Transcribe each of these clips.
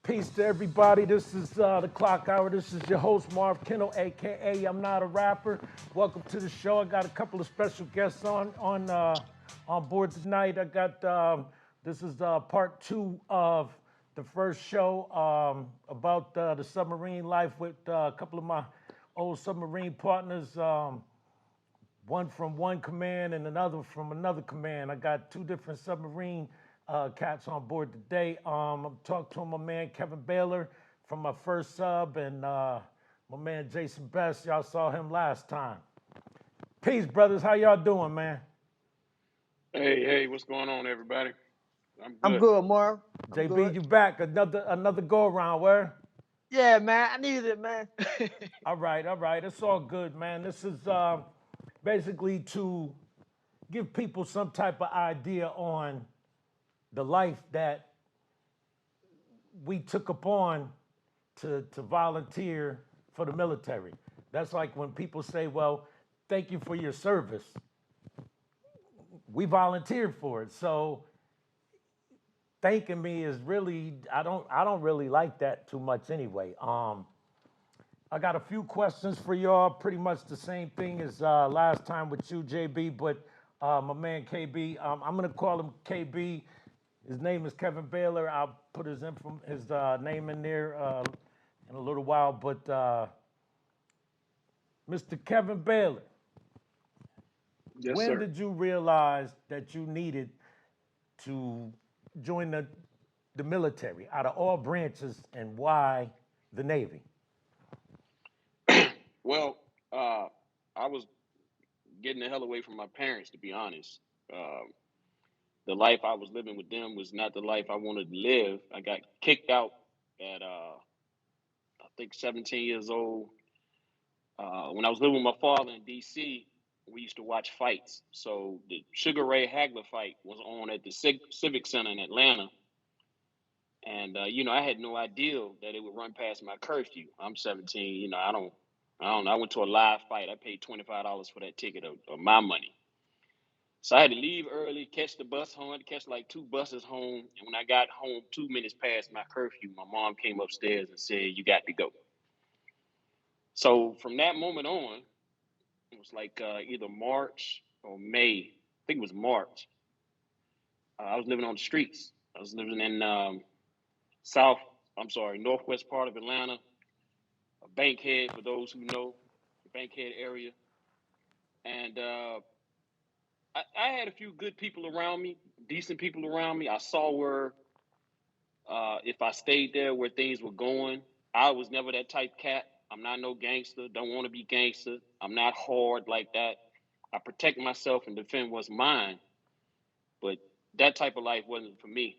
Peace to everybody. This is the Clock Hour. This is your host, Marv Kendall, aka I'm Not a Rapper. Welcome to the show. I got a couple of special guests on board tonight. I got this is part two of the first show about the submarine life with a couple of my old submarine partners. One from one command and another from another command. I got two different submarine cats on board today. I'm talking to my man Kevin Baylor from my first sub and my man Jaison Best. Y'all saw him last time. Peace, brothers. How y'all doing, man? Hey, what's going on, everybody? I'm I'm good. good, Marv. I'm JB, good. you back? Another go around. Where? Yeah, man. I needed it, man. All right, all right. It's all good, man. This is basically to give people some type of idea on the life that we took upon to volunteer for the military. That's like when people say, well, thank you for your service. We volunteered for it. So thanking me is really, I don't really like that too much anyway. I got a few questions for y'all, pretty much the same thing as last time with you, JB, but my man KB, I'm gonna call him KB. His name is Kevin Baylor. I'll put his name in there in a little while. But Mr. Kevin Baylor, Yes, when sir. did you realize that you needed to join the military out of all branches, and why the Navy? Well, I was getting the hell away from my parents, to be honest. The life I was living with them was not the life I wanted to live. I got kicked out at, I think, 17 years old. When I was living with my father in D.C., we used to watch fights. So the Sugar Ray Hagler fight was on at the Civic Center in Atlanta. And I had no idea that it would run past my curfew. I'm 17. I don't know. I went to a live fight. I paid $25 for that ticket of my money. So I had to leave early, catch the bus home, catch like two buses home. And when I got home 2 minutes past my curfew, my mom came upstairs and said, "You got to go." So from that moment on, it was like either March or May. I think it was March. I was living on the streets. I was living in South, I'm sorry, northwest part of Atlanta, a Bankhead, for those who know, the Bankhead area. And I had a few good people around me, decent people around me. I saw where, if I stayed there where things were going, I was never that type cat. I'm not no gangster, don't want to be gangster. I'm not hard like that. I protect myself and defend what's mine, but that type of life wasn't for me.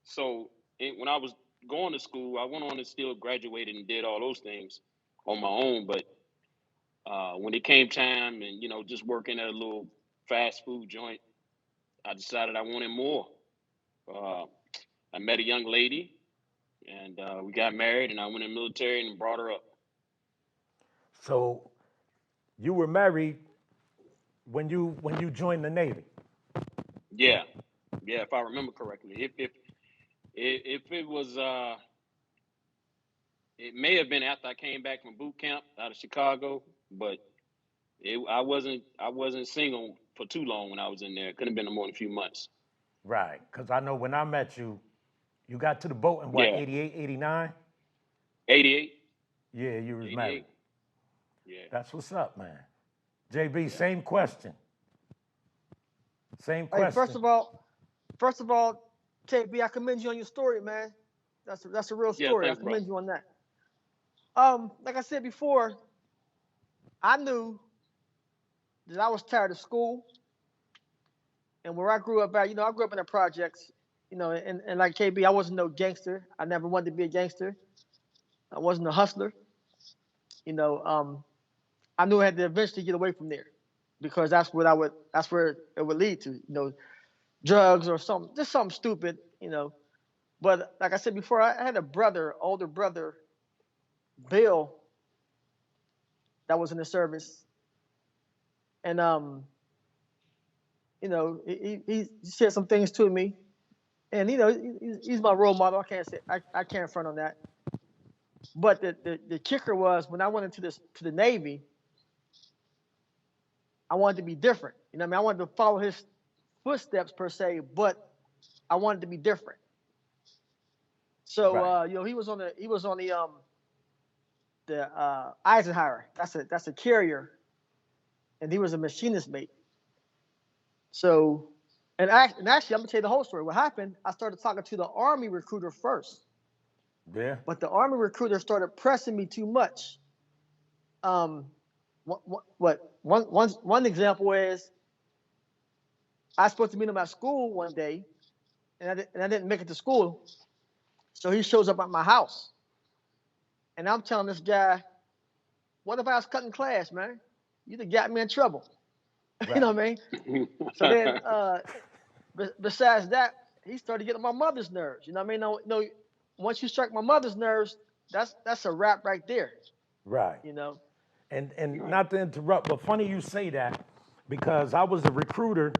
So when I was going to school, I went on and still graduated and did all those things on my own. But when it came time and, just working at a little fast food joint, I decided I wanted more. Uh, I met a young lady and we got married and I went in the military and brought her up. So you were married when you joined the Navy. Yeah. Yeah. If I remember correctly, if it was, it may have been after I came back from boot camp out of Chicago, but I wasn't single for too long when I was in there. It couldn't have been more than a few months. Right, because I know when I met you, you got to the boat in what, Yeah. 88, 89? 88. Yeah, you was married. 88. Yeah. That's what's up, man. JB, Yeah. same question. Same Hey, question. first of all, KB, I commend you on your story, man. That's a real Yeah. story. I Thanks, bro. commend you on that. Like I said before, I knew that I was tired of school, and where I grew up at, I grew up in the projects, and like KB, I wasn't no gangster. I never wanted to be a gangster. I wasn't a hustler. You know, um, I knew I had to eventually get away from there because that's where it would lead to, drugs or something, just something stupid. But like I said before, I had a brother, older brother, Bill, that was in the service, and he said some things to me, And he's my role model. I can't front on that. But the kicker was when I went into the Navy, I wanted to be different. You know what I mean? I wanted to follow his footsteps per se, but I wanted to be different. So Right. he was on the Eisenhower. That's a carrier, and he was a machinist mate. So, actually, I'm gonna tell you the whole story. What happened? I started talking to the Army recruiter first, Yeah. but the Army recruiter started pressing me too much. Um, one example is I was supposed to meet him at school one day, and I didn't make it to school. So he shows up at my house, and I'm telling this guy, "What if I was cutting class, man? You done got me in trouble." You Right. know what I mean? So then, besides that, he started getting on my mother's nerves. You know what I mean? No, once you strike my mother's nerves, that's a wrap right there. Right. You know? And Right. not to interrupt, but funny you say that because I was a recruiter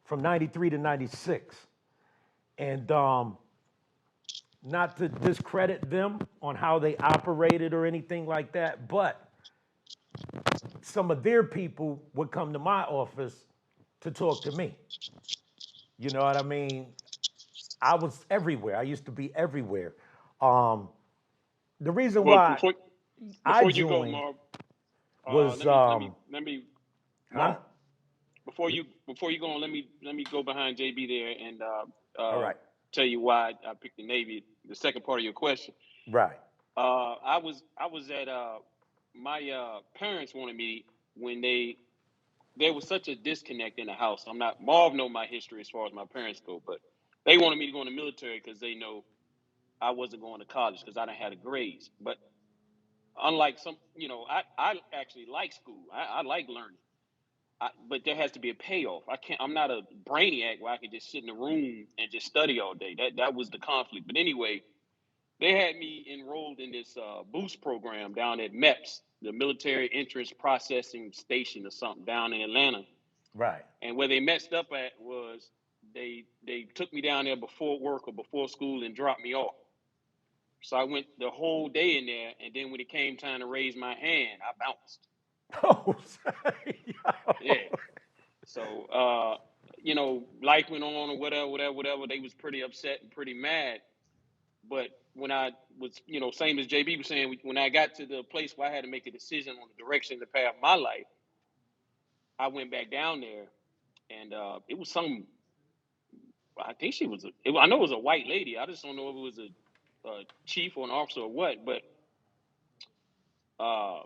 from 93 to 96. And not to discredit them on how they operated or anything like that, but some of their people would come to my office to talk to me. You know what I mean? I was everywhere. I used to be everywhere. Um, the reason Well, why I before you go, joined Marv, was, let me, huh? Marv. Before you go on, let me go behind JB there and All uh, right, tell you why I picked the Navy. The second part of your question. right, I was at my parents wanted me when there was such a disconnect in the house. I'm not Marv know my history as far as my parents go, but they wanted me to go in the military because they know I wasn't going to college because I didn't have the grades. But unlike some, I actually like school. I like learning. But there has to be a payoff. I'm not a brainiac where I can just sit in the room and just study all day. That was the conflict. But anyway, they had me enrolled in this boost program down at MEPS, the Military Entrance Processing Station or something down in Atlanta. right. And where they messed up at was they took me down there before work or before school and dropped me off. So I went the whole day in there, and then when it came time to raise my hand, I bounced. Oh, Yeah. So life went on or whatever. They was pretty upset and pretty mad. But when I was, same as JB was saying, when I got to the place where I had to make a decision on the direction, the path of my life, I went back down there, and it was some. I think she was. I know it was a white lady. I just don't know if it was a chief or an officer or what. But uh,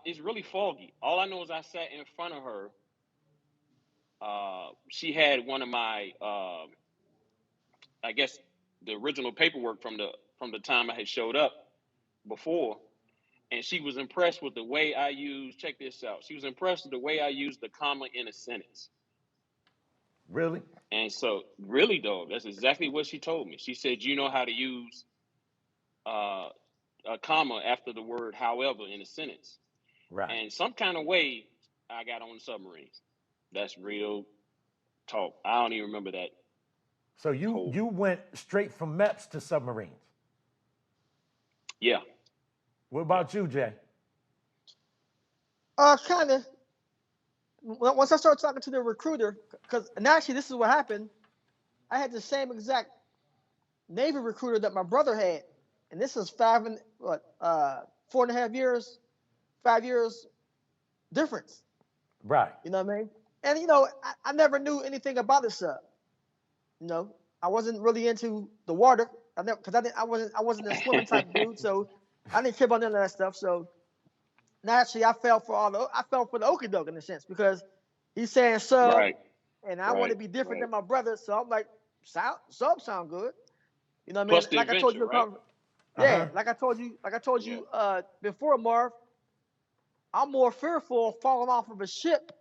it's really foggy. All I know is I sat in front of her. She had one of my, I guess, the original paperwork from the time I had showed up before, and she was impressed with the way I used. Check this out. She was impressed with the way I used the comma in a sentence. really? And so, really, though, that's exactly what she told me. She said, "You know how to use uh, a comma after the word however in a sentence." Right. And some kind of way, I got on submarines. That's real talk. I don't even remember that So you whole. you went straight from MEPS to submarines. Yeah, What yeah. about you, Jay? Kind of. Once I started talking to the recruiter, and actually this is what happened. I had the same exact Navy recruiter that my brother had, and this is 4.5 years, 5 years difference. Right. You know what I mean? And I never knew anything about the sub. I wasn't really into the water. I never because I wasn't a swimming type of dude, so I didn't care about none of that stuff. So naturally, I fell for the okie doke in a sense because he's saying sub, Right, and I want to right, be different right. than my brother. So I'm like, sound good. You know what I mean? Plus the Like I told adventure, you, right? Uh yeah, huh. Yeah. before, Marv. I'm more fearful of falling off of a ship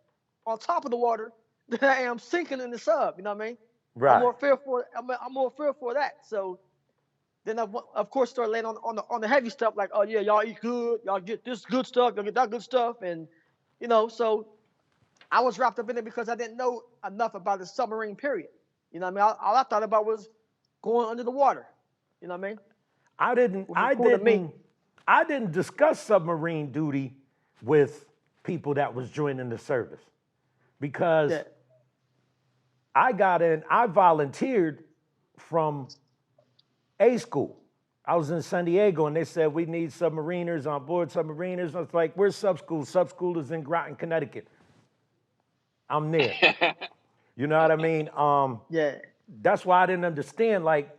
on top of the water than I am sinking in the sub. You know what I mean? I'm Right. more fearful. I'm more fearful of that. So then I, of course, start laying on the heavy stuff like, oh yeah, y'all eat good, y'all get this good stuff, y'all get that good stuff, and so I was wrapped up in it because I didn't know enough about the submarine period. You know what I mean? All I thought about was going under the water. You know what I mean? I didn't Which was I cool to me. didn't I didn't discuss submarine duty with people that was joining the service because Yeah. I volunteered from A school. I was in San Diego and they said we need submariners on board submariners. I was like, where's sub school? Sub school is in Groton, Connecticut. I'm there. You know what I mean? Yeah. That's why I didn't understand. Like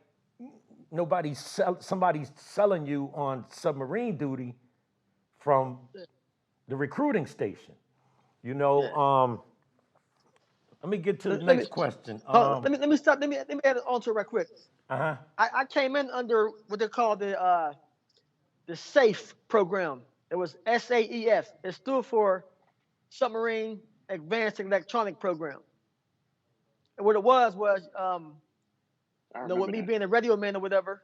somebody's selling you on submarine duty from the recruiting station. You know, Yeah. let me get to the Let me next question. let me stop. Let me add on to it right quick. Uh-huh. I came in under what they call the SAFE program. It was SAEF. It stood for Submarine Advanced Electronic Program. And what it was I you know, with remember me that. being a radio man or whatever,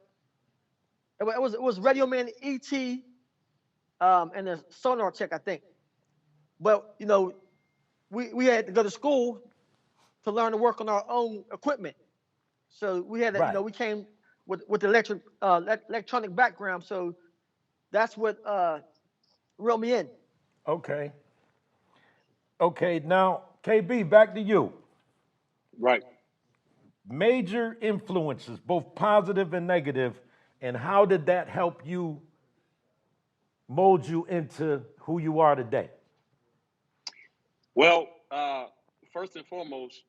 it was radio man ET and a sonar tech, I think. But you know, we had to go to school to learn to work on our own equipment. So we had to, you Right. know, we came with the electronic background. So that's what reeled me in. Okay. Okay. Now, KB, back to you. Right. Major influences, both positive and negative, and how did that help you mold you into who you are today? Well, first and foremost,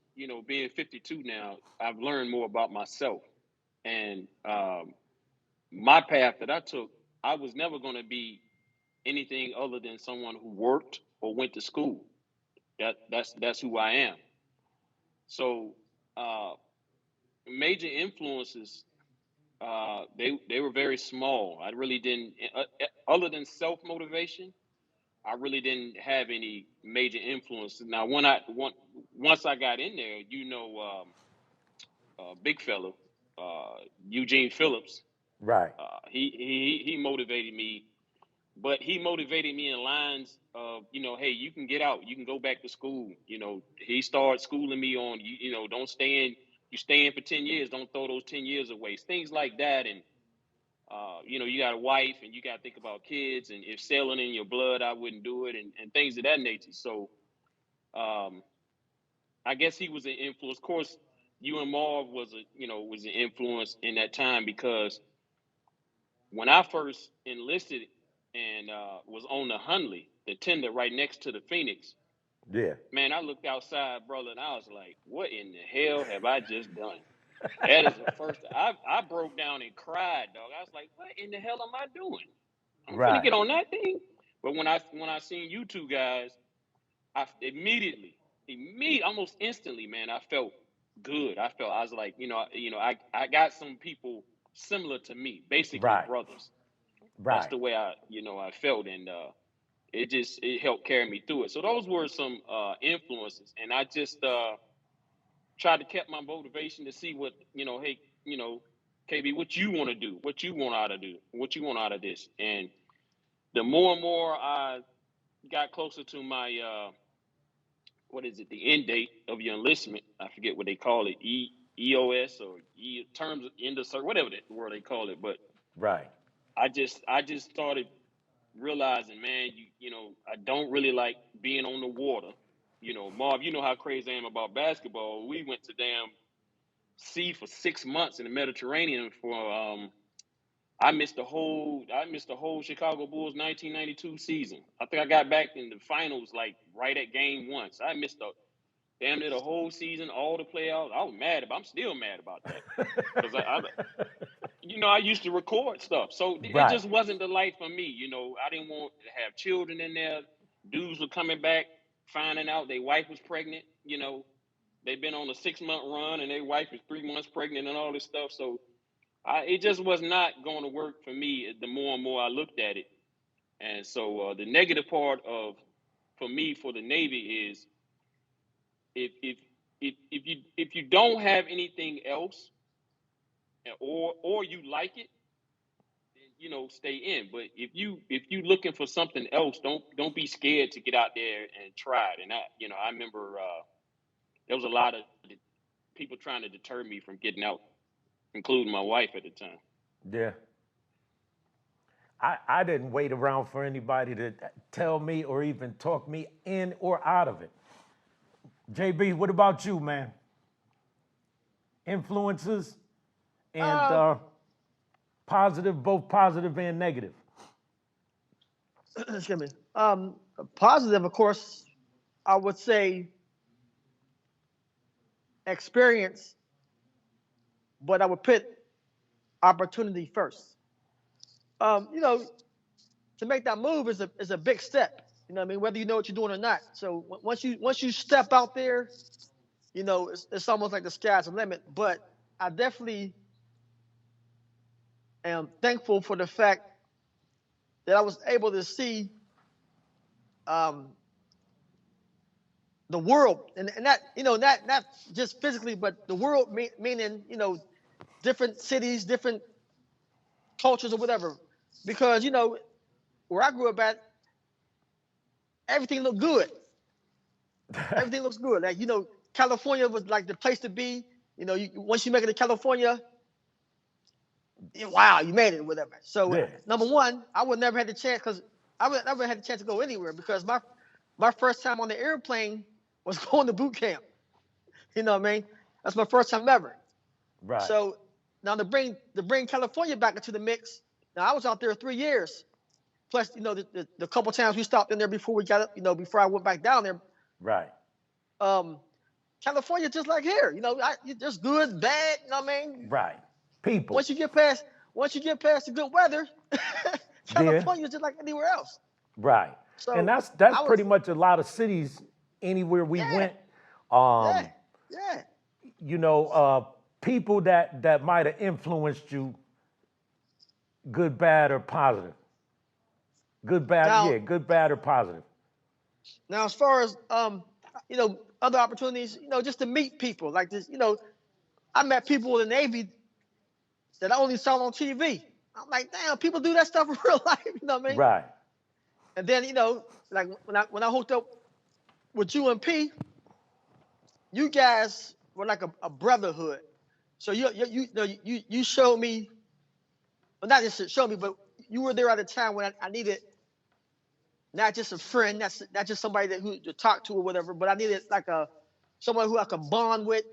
being 52 now, I've learned more about myself. And my path that I took, I was never going to be anything other than someone who worked or went to school. That's who I am. So, uh, major influences, they were very small. I really didn't, other than self motivation. I really didn't have any major influences. Now, once I got in there, big fella, Eugene Phillips, Right. he motivated me, but he motivated me in lines of, hey, you can get out, you can go back to school. He started schooling me on, don't stay in, you stay in for 10 years, don't throw those 10 years away, things like that. And you got a wife and you got to think about kids, and if sailing in your blood, I wouldn't do it, and things of that nature. So, um, I guess he was an influence. Of course, you and Marv was an influence in that time, because when I first enlisted and was on the Hunley, the tender right next to the Phoenix, Yeah. man, I looked outside, brother, and I was like, what in the hell have I just done? That is the first. I broke down and cried, dog. I was like, what in the hell am I doing? I'm finna Right. get on that thing. But when I seen you two guys, I almost instantly, man, I felt good. I was like, I got some people similar to me, basically Right. brothers. That's Right. the way I felt, and it helped carry me through it. So those were some influences, and I just tried to keep my motivation to see what, hey, KB, what you want to do, what you want out of what you want out of this. And the more and more I got closer to my what is it, the end date of your enlistment, I forget what they call it, EOS or terms of end of service, whatever the word they call it. But Right. I just started realizing, man, I don't really like being on the water. Marv, you know how crazy I am about basketball. We went to damn sea for 6 months in the Mediterranean for I missed the whole Chicago Bulls 1992 season. I think I got back in the finals like right at game one. So I missed damn near the whole season, all the playoffs. I was mad I'm still mad about that, because I used to record stuff, so it Right. just wasn't the life for me. I didn't want to have children in there. Dudes were coming back, finding out their wife was pregnant. They've been on a 6-month run and their wife is 3 months pregnant and all this stuff. So it just was not going to work for me. The more and more I looked at it, and so the negative part of for me for the Navy is if you don't have anything else, or you like it, then stay in. But if you looking for something else, don't be scared to get out there and try it. And I remember there was a lot of people trying to deter me from getting out. including my wife at the time. Yeah. I didn't wait around for anybody to tell me or even talk me in or out of it. JB, what about you, man? Influences and Um, positive, both positive and negative. excuse me. Positive, of course, I would say experience, but I would put opportunity first. You know, to make that move is a big step. You know what I mean? Whether you know what you're doing or not. So once you step out there, you know, it's almost like the sky's the limit. But I definitely am thankful for the fact that I was able to see um, the world, and that, you know, not just physically, but the world, meaning, you know, different cities, different cultures or whatever. Because, you know, where I grew up at, everything looked good. Everything looks good. Like, you know, California was like the place to be. You know, once you make it to California, wow, you made it, whatever. So Yeah. number one, I would never had the chance, because I would never had the chance to go anywhere, because my first time on the airplane was going to boot camp. You know what I mean? That's my first time ever. Right. So now to bring California back into the mix. Now I was out there 3 years. Plus, you know, the couple times we stopped in there before we got up, you know, before I went back down there. Right. Um, California just like here, you know, just good, bad. You know what I mean? Right. People. Once you get past the good weather, Yeah. California is just like anywhere else. Right. And So that's I pretty was, much a lot of cities anywhere we yeah, went. yeah, Um, yeah. you know, people that might have influenced you, good, bad, or positive. Good, bad, Now, yeah, good, bad, or positive. now as far as you know, other opportunities, you know, just to meet people like this, you know, I met people in the Navy that I only saw on TV. I'm like, damn, people do that stuff in real life. You know what I mean? Right. And then, you know, like when I hooked up with you and P, you guys were like a brotherhood. So you showed me, well, not just showed me, but you were there at a time when I needed not just a friend, not just somebody who to talk to or whatever, but I needed like someone who I could bond with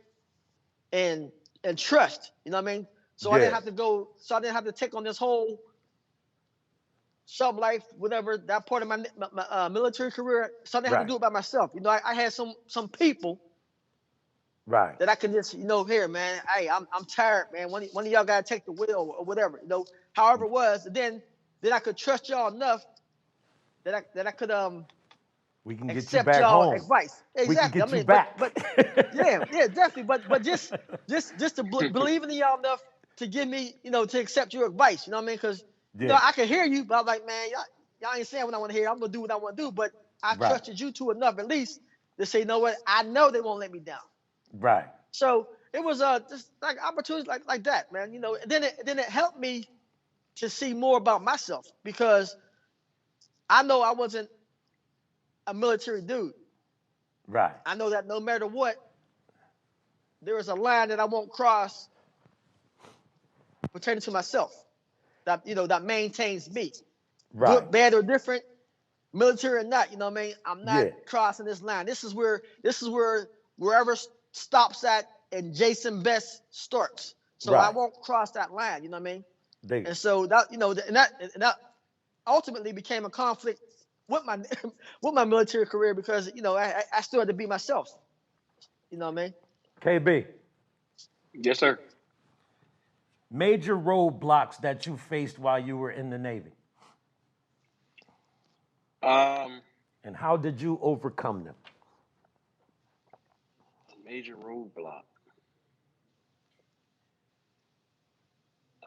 and trust. You know what I mean? So I didn't Yeah. have to go. So I didn't have to take on this whole sub life, whatever, that part of my military career. So I didn't have to Right. do it by myself. You know, I had some people Right. that I could just, you know, here, man, hey, I'm tired, man. One of y'all gotta take the wheel or whatever, you know, however it was. And then I could trust y'all enough that I could We can get you accept back y'all home. advice. We can Exactly. I get you mean, back. but yeah, definitely. But just to believe in y'all enough to give me, you know, to accept your advice. You know what I mean? Because, you know, Yeah. I can hear you, but I'm like, man, y'all ain't saying what I want to hear. I'm gonna do what I want to do. But I Right. trusted you to enough, at least, to say, you know what? I know they won't let me down. Right. So it was just like opportunities like that, man. You know, and then it helped me to see more about myself, because I know I wasn't a military dude. Right. I know that no matter what, there is a line that I won't cross pertaining to myself. That, you know, that maintains me, Right. good, bad, or different, military or not. You know what I mean? I'm not Yeah. crossing this line. This is where wherever stops at and Jason Best starts. So I Right. won't cross that line. You know what I mean? They And so that, you know, and that ultimately became a conflict with my with my military career, because, you know, I still had to be myself. You know what I mean? KB. Yes, sir. Major roadblocks that you faced while you were in the Navy. Um, And how did you overcome them? Major roadblock.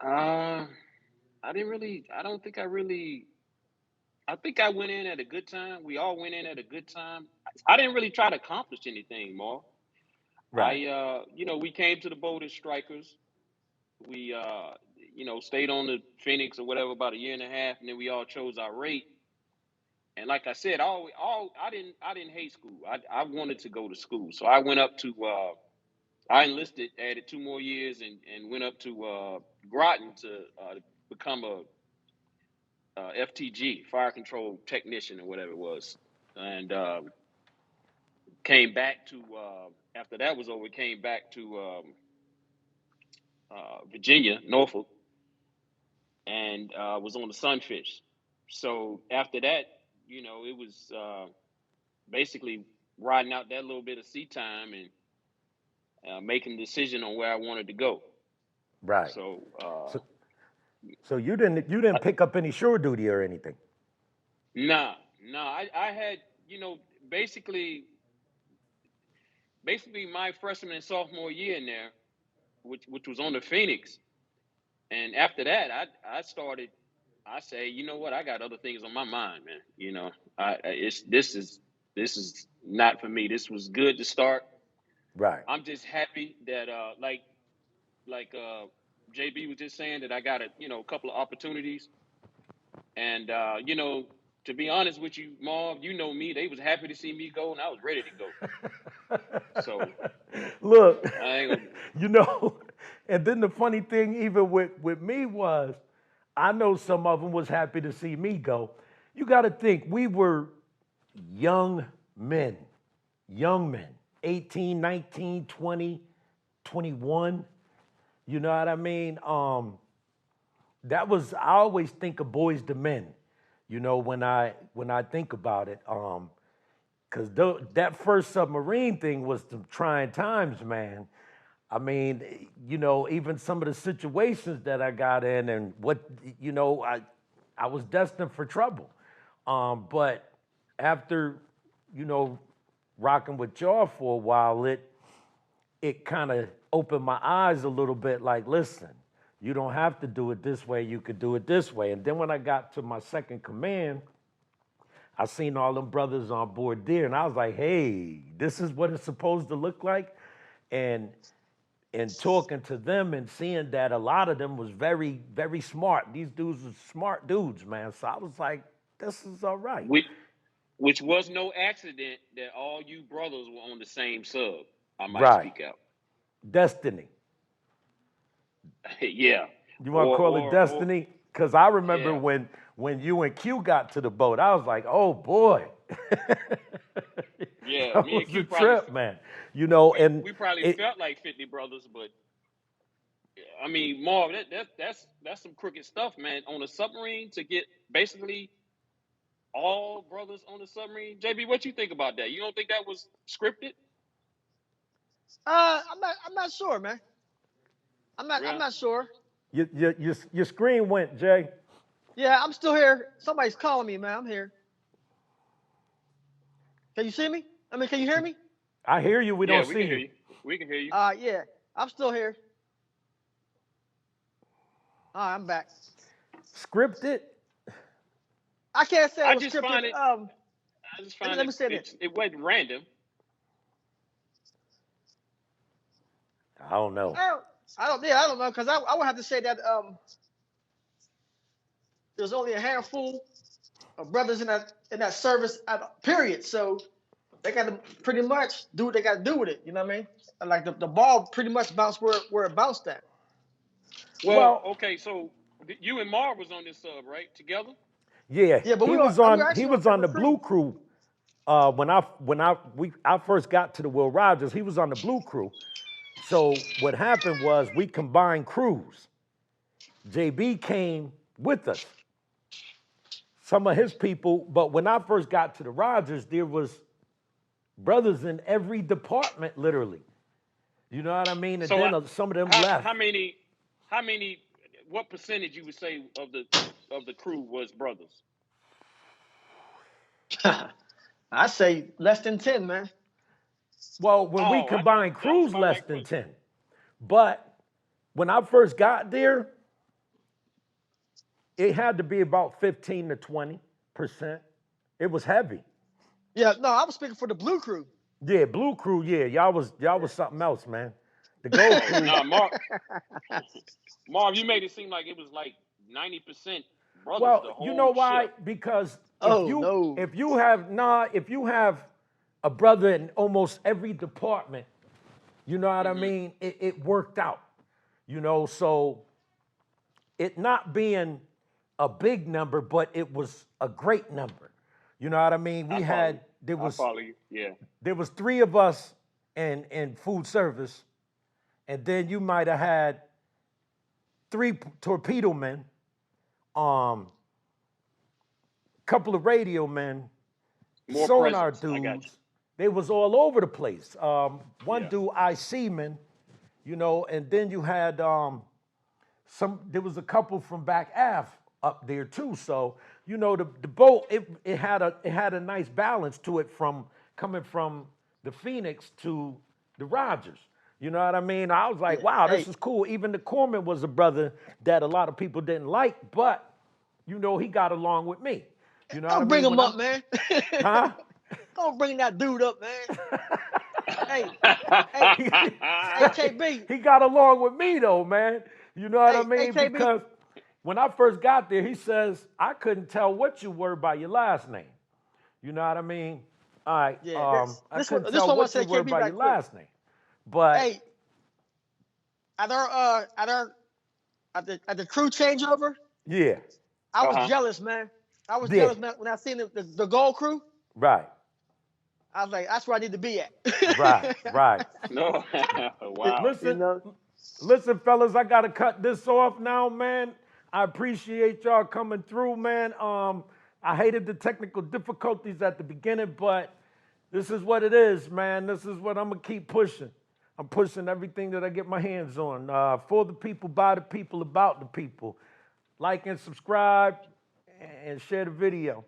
Uh, I didn't really. I don't think I really. I think I went in at a good time. We all went in at a good time. I didn't really try to accomplish anything more. Right. You know, we came to the boat as strikers. We, you know, stayed on the Phoenix or whatever about a year and a half, and then we all chose our rate. And like I said, I didn't hate school. I wanted to go to school, so I went up to I enlisted, added 2 more years, and went up to Groton to become a FTG, fire control technician or whatever it was, and came back to after that was over. Came back to Virginia, Norfolk, and was on the Sunfish. So after that, it was basically riding out that little bit of sea time and making a decision on where I wanted to go. Right. So, So you didn't pick up any shore duty or anything. nah. I had, basically my freshman and sophomore year in there, which was on the Phoenix, and after that, I say, you know what, I got other things on my mind, man. This is not for me. This was good to start. Right. I'm just happy that like JB was just saying, that I got a couple of opportunities, and to be honest with you, Marv, you know me, they was happy to see me go, and I was ready to go. So look, I ain't gonna... and then the funny thing, even with me, was I know some of them was happy to see me go. You got to think, we were young men, 18, 19, 20, 21. You know what I mean? That was, I always think of boys to men, when I think about it. Because that first submarine thing was some trying times, man. I mean, even some of the situations that I got in, and I was destined for trouble. But after, rocking with y'all for a while, it kind of opened my eyes a little bit, like, listen, you don't have to do it this way, you could do it this way. And then when I got to my second command, I seen all them brothers on board there, and I was like, hey, this is what it's supposed to look like. And talking to them and seeing that a lot of them was very, very smart. These dudes were smart dudes, man. So I was like, this is all right. Which was no accident that all you brothers were on the same sub. I might speak out. Destiny. Yeah. You want to call it destiny? Because I remember when you and Q got to the boat, I was like, oh boy. Yeah, that me and was Q a trip, man. And we probably felt like 50 brothers, but I mean, Marv, that's some crooked stuff, man. On a submarine, to get basically all brothers on the submarine. JB, what you think about that? You don't think that was scripted? I'm not sure, man. I'm not sure. Your screen went, Jay. Yeah, I'm still here. Somebody's calling me, man. I'm here. Can you see me? I mean, can you hear me? I hear you. We don't see you. We can hear you. Yeah, I'm still here. All right, I'm back. Scripted? I can't say it was scripted. I just find let me say this. It wasn't random. I don't know. I don't know, because I would have to say that there's only a handful of brothers in that service period. So they got to pretty much do what they got to do with it. You know what I mean? Like the ball pretty much bounced where it bounced at. Well, okay, so you and Marv was on this sub, right? Together? Yeah, but he was on the Blue Crew. When I first got to the Will Rogers, he was on the Blue Crew. So what happened was we combined crews. JB came with us. Some of his people, but when I first got to the Rogers, there was brothers in every department, literally. You know what I mean? And so then some of them left. How many? What percentage you would say of the crew was brothers? I say less than 10, man. Well, when we combined crews, less than 10. But when I first got there, it had to be about 15 to 20%. It was heavy. Yeah, no, I was speaking for the Blue Crew. Yeah, Blue Crew, yeah. Y'all was something else, man. The Gold Crew. No, Marv, you made it seem like it was like 90% brothers. Well, the whole you know why? ship. Because if you have a brother in almost every department, You know what I mean? It worked out, you know, so it not being a big number, but it was a great number. You know what I mean? We had, I follow you. Yeah. there was 3 of us in food service, and then you might have had 3 torpedo men, couple of radio men, More sonar presence. I got you. dudes. They was all over the place. One Yeah. dude, IC man, you know, and then you had there was a couple from back Ave up there too. So, you know, the boat, it had a nice balance to it from coming from the Phoenix to the Rogers. You know what I mean? I was like, wow, this is cool. Even the corpsman was a brother that a lot of people didn't like, but you know, he got along with me. You know Don't what bring I mean? him up, man. Huh? Don't bring that dude up, man. hey, KB. He got along with me though, man. You know what I mean? KB. Because when I first got there, he says, I couldn't tell what you were by your last name. You know what I mean? All right. Yeah, I couldn't tell what you were by your last name. But hey, at the crew changeover, yeah. I was jealous, man. I was jealous, man, when I seen the gold crew. Right. I was like, that's where I need to be at. Right. No. Wow. Listen, You know? listen, fellas, I gotta cut this off now, man. I appreciate y'all coming through, man. I hated the technical difficulties at the beginning, but this is what it is, man. This is what I'm gonna keep pushing. I'm pushing everything that I get my hands on. For the people, by the people, about the people. Like and subscribe and share the video.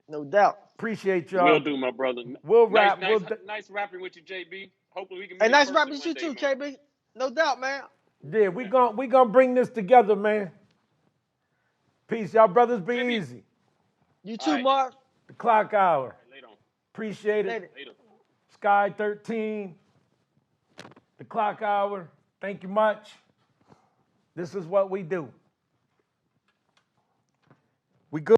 No doubt. Appreciate y'all. Will do, my brother. We'll wrap. Nice rapping with you, JB. Hopefully we can. Hey, nice rapping with you too, man. KB. No doubt, man. Yeah, we gonna bring this together, man. Peace, y'all brothers. Be JB. easy. You too, All right. Mark. The Klock Hour. Later on. Appreciate it. Later. Sky 13. The Klock Hour. Thank you much. This is what we do. We good.